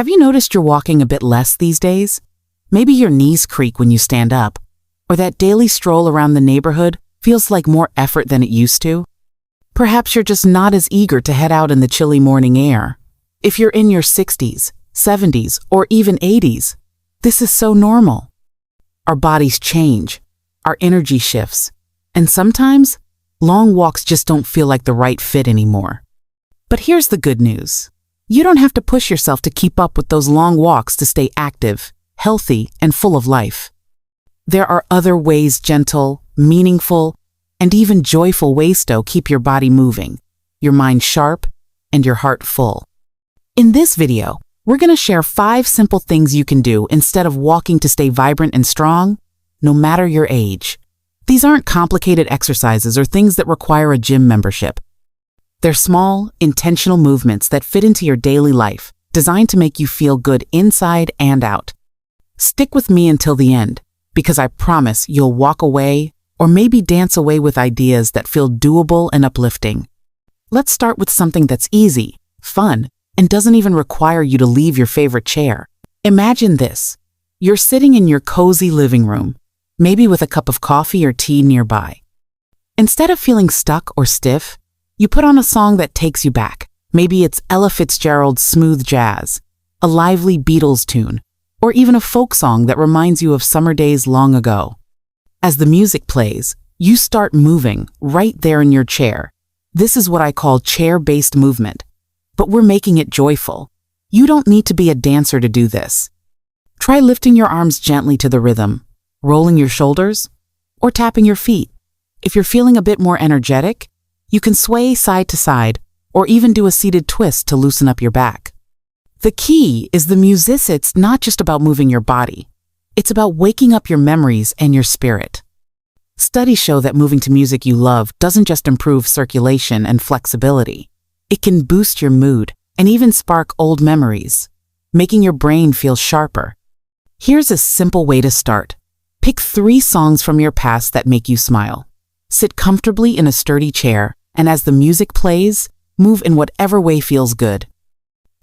Have you noticed you're walking a bit less these days? Maybe your knees creak when you stand up, or that daily stroll around the neighborhood feels like more effort than it used to. Perhaps you're just not as eager to head out in the chilly morning air. If you're in your 60s, 70s, or even 80s, this is so normal. Our bodies change, our energy shifts, and sometimes long walks just don't feel like the right fit anymore. But here's the good news. You don't have to push yourself to keep up with those long walks to stay active, healthy, and full of life. There are other ways, gentle, meaningful, and even joyful ways to keep your body moving, your mind sharp, and your heart full. In this video, we're going to share 5 simple things you can do instead of walking to stay vibrant and strong, no matter your age. These aren't complicated exercises or things that require a gym membership. They're small, intentional movements that fit into your daily life, designed to make you feel good inside and out. Stick with me until the end, because I promise you'll walk away or maybe dance away with ideas that feel doable and uplifting. Let's start with something that's easy, fun, and doesn't even require you to leave your favorite chair. Imagine this. You're sitting in your cozy living room, maybe with a cup of coffee or tea nearby. Instead of feeling stuck or stiff, you put on a song that takes you back. Maybe it's Ella Fitzgerald's smooth jazz, a lively Beatles tune, or even a folk song that reminds you of summer days long ago. As the music plays, you start moving right there in your chair. This is what I call chair-based movement, but we're making it joyful. You don't need to be a dancer to do this. Try lifting your arms gently to the rhythm, rolling your shoulders, or tapping your feet. If you're feeling a bit more energetic, you can sway side to side or even do a seated twist to loosen up your back. The key is the music's not just about moving your body. It's about waking up your memories and your spirit. Studies show that moving to music you love doesn't just improve circulation and flexibility. It can boost your mood and even spark old memories, making your brain feel sharper. Here's a simple way to start. Pick 3 songs from your past that make you smile. Sit comfortably in a sturdy chair, and as the music plays, move in whatever way feels good.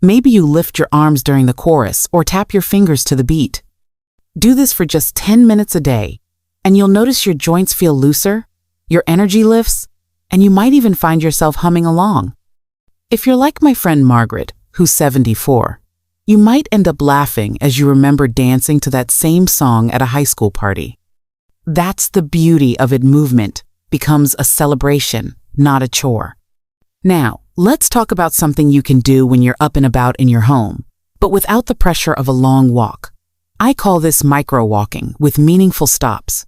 Maybe you lift your arms during the chorus or tap your fingers to the beat. Do this for just 10 minutes a day, and you'll notice your joints feel looser, your energy lifts, and you might even find yourself humming along. If you're like my friend Margaret, who's 74, you might end up laughing as you remember dancing to that same song at a high school party. That's the beauty of it. Movement becomes a celebration, not a chore. Now, let's talk about something you can do when you're up and about in your home, but without the pressure of a long walk. I call this micro-walking with meaningful stops.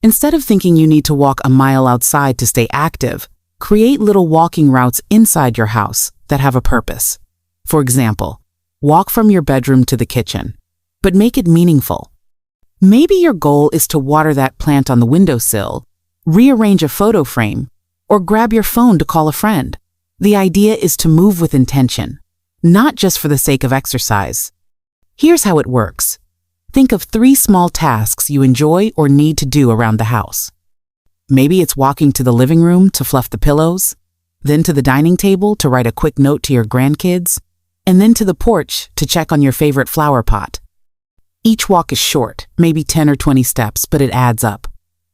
Instead of thinking you need to walk a mile outside to stay active, create little walking routes inside your house that have a purpose. For example, walk from your bedroom to the kitchen, but make it meaningful. Maybe your goal is to water that plant on the windowsill, rearrange a photo frame, or grab your phone to call a friend. The idea is to move with intention, not just for the sake of exercise. Here's how it works. Think of 3 small tasks you enjoy or need to do around the house. Maybe it's walking to the living room to fluff the pillows, then to the dining table to write a quick note to your grandkids, and then to the porch to check on your favorite flower pot. Each walk is short, maybe 10 or 20 steps, but it adds up.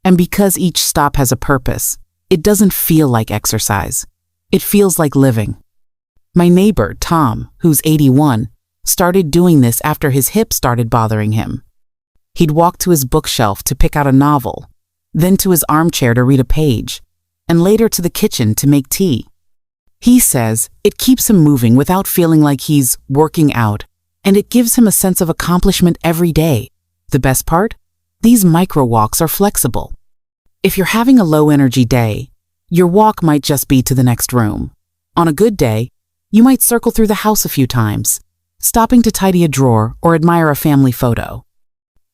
And because each stop has a purpose, it doesn't feel like exercise. It feels like living. My neighbor, Tom, who's 81, started doing this after his hip started bothering him. He'd walk to his bookshelf to pick out a novel, then to his armchair to read a page, and later to the kitchen to make tea. He says it keeps him moving without feeling like he's working out, and it gives him a sense of accomplishment every day. The best part? These micro walks are flexible. If you're having a low-energy day, your walk might just be to the next room. On a good day, you might circle through the house a few times, stopping to tidy a drawer or admire a family photo.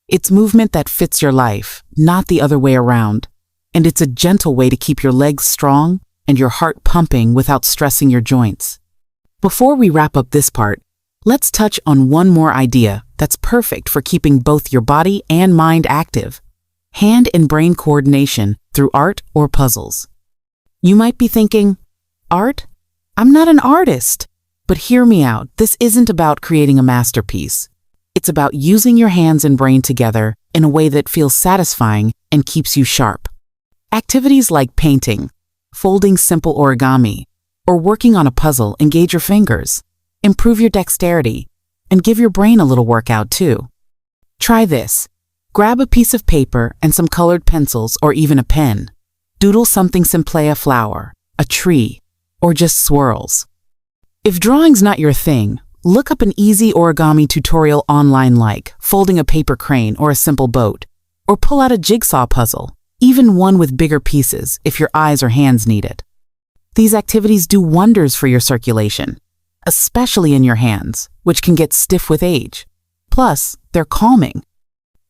It's movement that fits your life, not the other way around, and it's a gentle way to keep your legs strong and your heart pumping without stressing your joints. Before we wrap up this part, let's touch on one more idea that's perfect for keeping both your body and mind active: hand and brain coordination through art or puzzles. You might be thinking, art? I'm not an artist. But hear me out, this isn't about creating a masterpiece. It's about using your hands and brain together in a way that feels satisfying and keeps you sharp. Activities like painting, folding simple origami, or working on a puzzle engage your fingers, improve your dexterity, and give your brain a little workout too. Try this. Grab a piece of paper and some colored pencils or even a pen. Doodle something simple, a flower, a tree, or just swirls. If drawing's not your thing, look up an easy origami tutorial online like folding a paper crane or a simple boat, or pull out a jigsaw puzzle, even one with bigger pieces if your eyes or hands need it. These activities do wonders for your circulation, especially in your hands, which can get stiff with age. Plus, they're calming.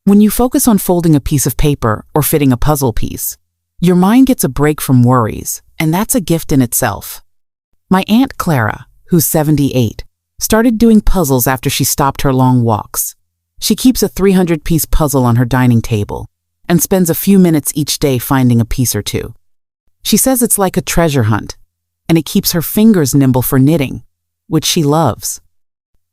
When you focus on folding a piece of paper or fitting a puzzle piece, your mind gets a break from worries, and that's a gift in itself. My Aunt Clara, who's 78, started doing puzzles after she stopped her long walks. She keeps a 300-piece puzzle on her dining table and spends a few minutes each day finding a piece or two. She says it's like a treasure hunt, and it keeps her fingers nimble for knitting, which she loves.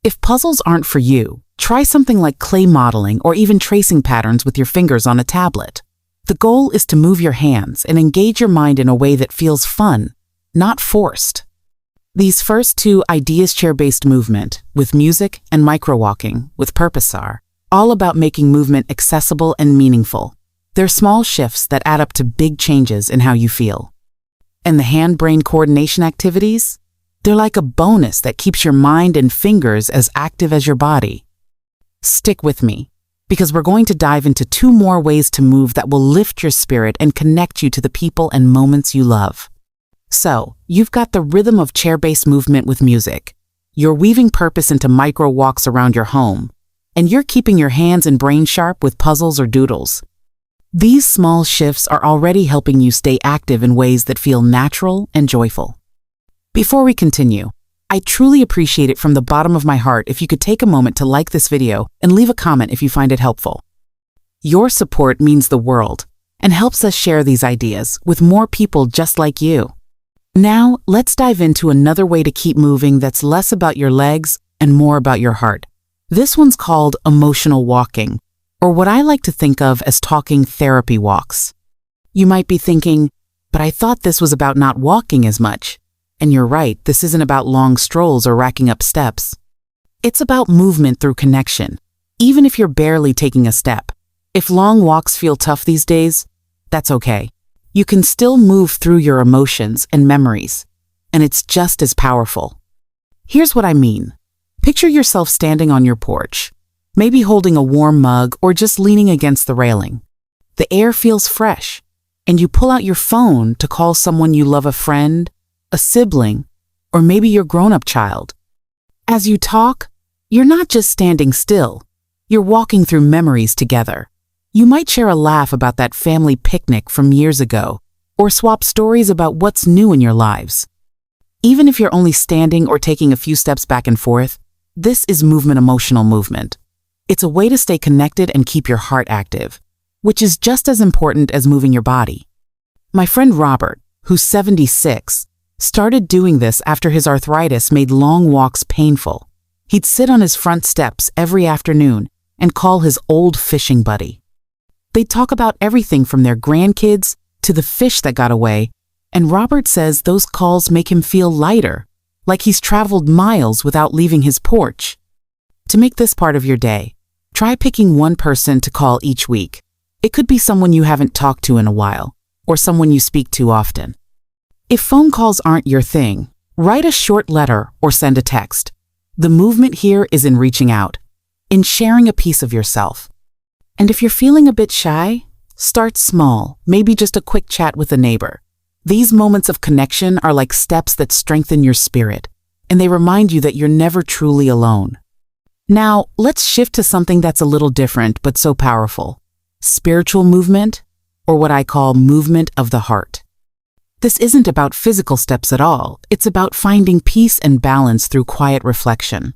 If puzzles aren't for you, try something like clay modeling or even tracing patterns with your fingers on a tablet. The goal is to move your hands and engage your mind in a way that feels fun, not forced. These first two ideas chair-based movement, with music, and micro-walking, with purpose are all about making movement accessible and meaningful. They're small shifts that add up to big changes in how you feel. And the hand-brain coordination activities? They're like a bonus that keeps your mind and fingers as active as your body. Stick with me, because we're going to dive into 2 more ways to move that will lift your spirit and connect you to the people and moments you love. So, you've got the rhythm of chair-based movement with music. You're weaving purpose into micro walks around your home, and you're keeping your hands and brain sharp with puzzles or doodles. These small shifts are already helping you stay active in ways that feel natural and joyful. Before we continue, I truly appreciate it from the bottom of my heart if you could take a moment to like this video and leave a comment if you find it helpful. Your support means the world and helps us share these ideas with more people just like you. Now, let's dive into another way to keep moving that's less about your legs and more about your heart. This one's called emotional walking, or what I like to think of as talking therapy walks. You might be thinking, but I thought this was about not walking as much. And you're right, this isn't about long strolls or racking up steps. It's about movement through connection, even if you're barely taking a step. If long walks feel tough these days, that's okay. You can still move through your emotions and memories, and it's just as powerful. Here's what I mean. Picture yourself standing on your porch, maybe holding a warm mug or just leaning against the railing. The air feels fresh, and you pull out your phone to call someone you love, a friend, a sibling, or maybe your grown-up child. As you talk, you're not just standing still, you're walking through memories together. You might share a laugh about that family picnic from years ago, or swap stories about what's new in your lives. Even if you're only standing or taking a few steps back and forth, this is emotional movement. It's a way to stay connected and keep your heart active, which is just as important as moving your body. My friend Robert, who's 76, started doing this after his arthritis made long walks painful. He'd sit on his front steps every afternoon and call his old fishing buddy. They'd talk about everything from their grandkids to the fish that got away, and Robert says those calls make him feel lighter, like he's traveled miles without leaving his porch. To make this part of your day, try picking one person to call each week. It could be someone you haven't talked to in a while, or someone you speak to often. If phone calls aren't your thing, write a short letter or send a text. The movement here is in reaching out, in sharing a piece of yourself. And if you're feeling a bit shy, start small, maybe just a quick chat with a neighbor. These moments of connection are like steps that strengthen your spirit, and they remind you that you're never truly alone. Now, let's shift to something that's a little different but so powerful. Spiritual movement, or what I call movement of the heart. This isn't about physical steps at all. It's about finding peace and balance through quiet reflection.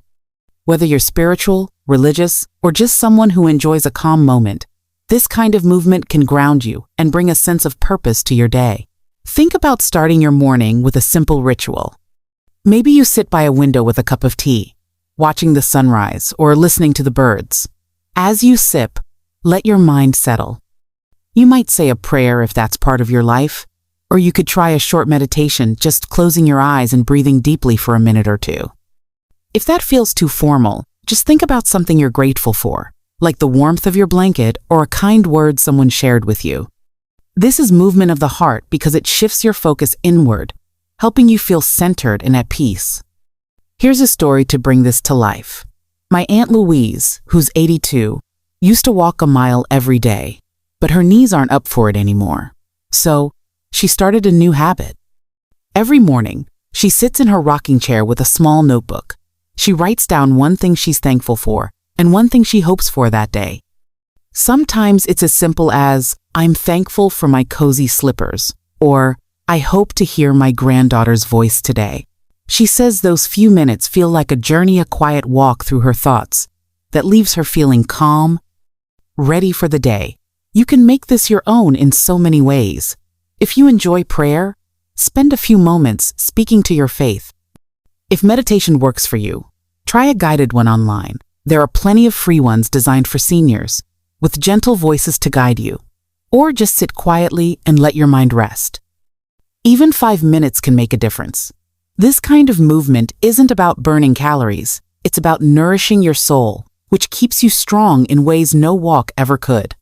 Whether you're spiritual, religious, or just someone who enjoys a calm moment, this kind of movement can ground you and bring a sense of purpose to your day. Think about starting your morning with a simple ritual. Maybe you sit by a window with a cup of tea, watching the sunrise or listening to the birds. As you sip, let your mind settle. You might say a prayer if that's part of your life, or you could try a short meditation, just closing your eyes and breathing deeply for a minute or two. If that feels too formal, just think about something you're grateful for, like the warmth of your blanket or a kind word someone shared with you. This is movement of the heart because it shifts your focus inward, helping you feel centered and at peace. Here's a story to bring this to life. My Aunt Louise, who's 82, used to walk a mile every day, but her knees aren't up for it anymore. So, she started a new habit. Every morning, she sits in her rocking chair with a small notebook. She writes down one thing she's thankful for and one thing she hopes for that day. Sometimes it's as simple as, "I'm thankful for my cozy slippers," or "I hope to hear my granddaughter's voice today." She says those few minutes feel like a journey, a quiet walk through her thoughts that leaves her feeling calm, ready for the day. You can make this your own in so many ways. If you enjoy prayer, spend a few moments speaking to your faith. If meditation works for you, try a guided one online. There are plenty of free ones designed for seniors, with gentle voices to guide you. Or just sit quietly and let your mind rest. Even 5 minutes can make a difference. This kind of movement isn't about burning calories, it's about nourishing your soul, which keeps you strong in ways no walk ever could.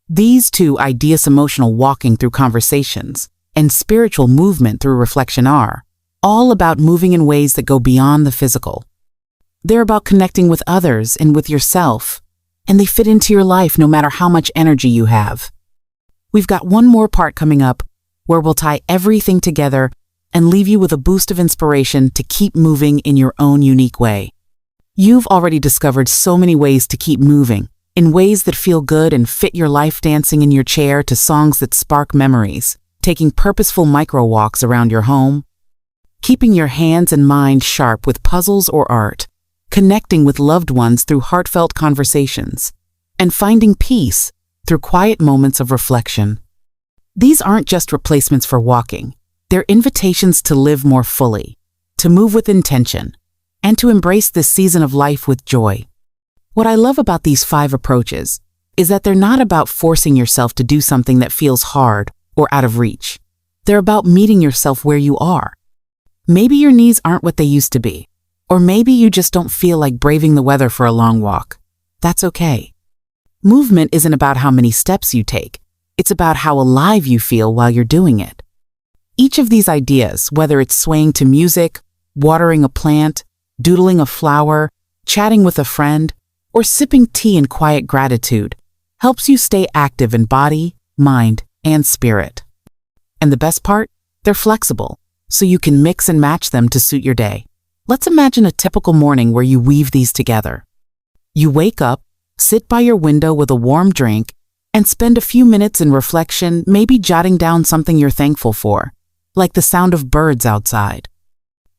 These two ideas, emotional walking through conversations and spiritual movement through reflection, are all about moving in ways that go beyond the physical. They're about connecting with others and with yourself, and they fit into your life no matter how much energy you have. We've got one more part coming up where we'll tie everything together and leave you with a boost of inspiration to keep moving in your own unique way. You've already discovered so many ways to keep moving, in ways that feel good and fit your life, dancing in your chair to songs that spark memories, taking purposeful micro walks around your home, keeping your hands and mind sharp with puzzles or art, connecting with loved ones through heartfelt conversations, and finding peace through quiet moments of reflection. These aren't just replacements for walking. They're invitations to live more fully, to move with intention, and to embrace this season of life with joy. What I love about these 5 approaches is that they're not about forcing yourself to do something that feels hard or out of reach. They're about meeting yourself where you are. Maybe your knees aren't what they used to be, or maybe you just don't feel like braving the weather for a long walk. That's okay. Movement isn't about how many steps you take. It's about how alive you feel while you're doing it. Each of these ideas, whether it's swaying to music, watering a plant, doodling a flower, chatting with a friend, or sipping tea in quiet gratitude, helps you stay active in body, mind, and spirit. And the best part? They're flexible, so you can mix and match them to suit your day. Let's imagine a typical morning where you weave these together. You wake up, sit by your window with a warm drink, and spend a few minutes in reflection, maybe jotting down something you're thankful for, like the sound of birds outside.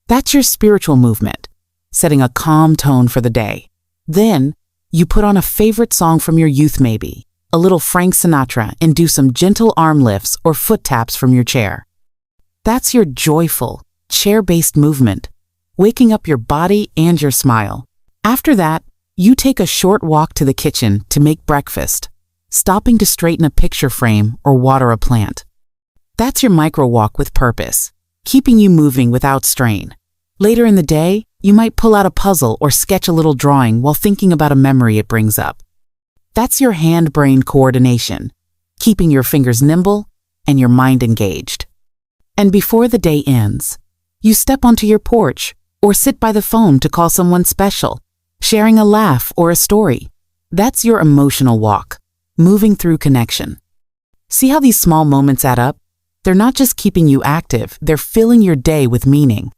That's your spiritual movement, setting a calm tone for the day. Then, you put on a favorite song from your youth, maybe a little Frank Sinatra, and do some gentle arm lifts or foot taps from your chair. That's your joyful, chair-based movement, waking up your body and your smile. After that, you take a short walk to the kitchen to make breakfast, stopping to straighten a picture frame or water a plant. That's your micro walk with purpose, keeping you moving without strain. Later in the day, you might pull out a puzzle or sketch a little drawing while thinking about a memory it brings up. That's your hand-brain coordination, keeping your fingers nimble and your mind engaged. And before the day ends, you step onto your porch or sit by the phone to call someone special, sharing a laugh or a story. That's your emotional walk, moving through connection. See how these small moments add up? They're not just keeping you active, they're filling your day with meaning.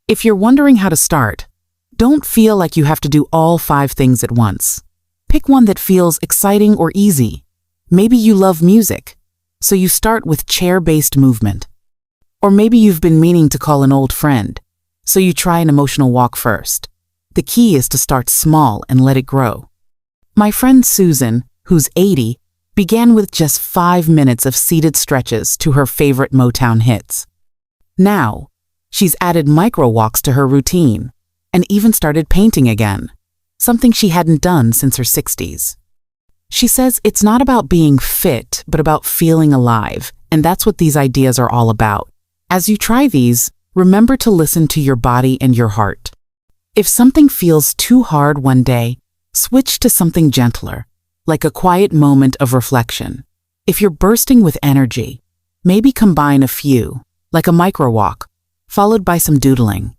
If you're wondering how to start, don't feel like you have to do all 5 things at once. Pick one that feels exciting or easy. Maybe you love music, so you start with chair-based movement. Or maybe you've been meaning to call an old friend, so you try an emotional walk first. The key is to start small and let it grow. My friend Susan, who's 80, began with just 5 minutes of seated stretches to her favorite Motown hits. Now, She's added micro walks to her routine and even started painting again, something she hadn't done since her 60s. She says it's not about being fit, but about feeling alive, and that's what these ideas are all about. As you try these, remember to listen to your body and your heart. If something feels too hard one day, switch to something gentler, like a quiet moment of reflection. If you're bursting with energy, maybe combine a few, like a micro walk, followed by some doodling.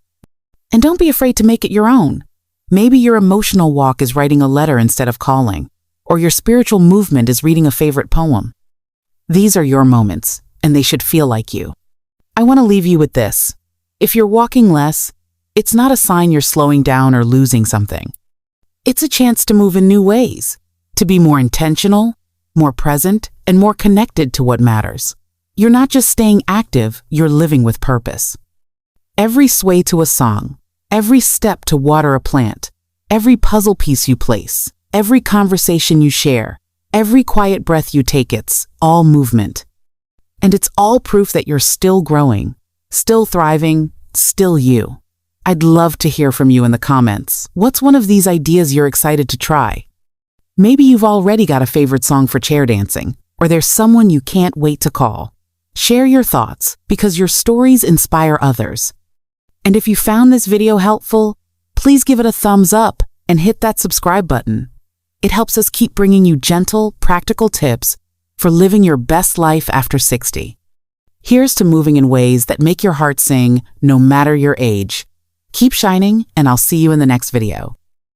And don't be afraid to make it your own. Maybe your emotional walk is writing a letter instead of calling, or your spiritual movement is reading a favorite poem. These are your moments, and they should feel like you. I want to leave you with this. If you're walking less, it's not a sign you're slowing down or losing something. It's a chance to move in new ways, to be more intentional, more present, and more connected to what matters. You're not just staying active, you're living with purpose. Every sway to a song, every step to water a plant, every puzzle piece you place, every conversation you share, every quiet breath you take, it's all movement. And it's all proof that you're still growing, still thriving, still you. I'd love to hear from you in the comments. What's one of these ideas you're excited to try? Maybe you've already got a favorite song for chair dancing, or there's someone you can't wait to call. Share your thoughts, because your stories inspire others. And if you found this video helpful, please give it a thumbs up and hit that subscribe button. It helps us keep bringing you gentle, practical tips for living your best life after 60. Here's to moving in ways that make your heart sing, no matter your age. Keep shining, and I'll see you in the next video.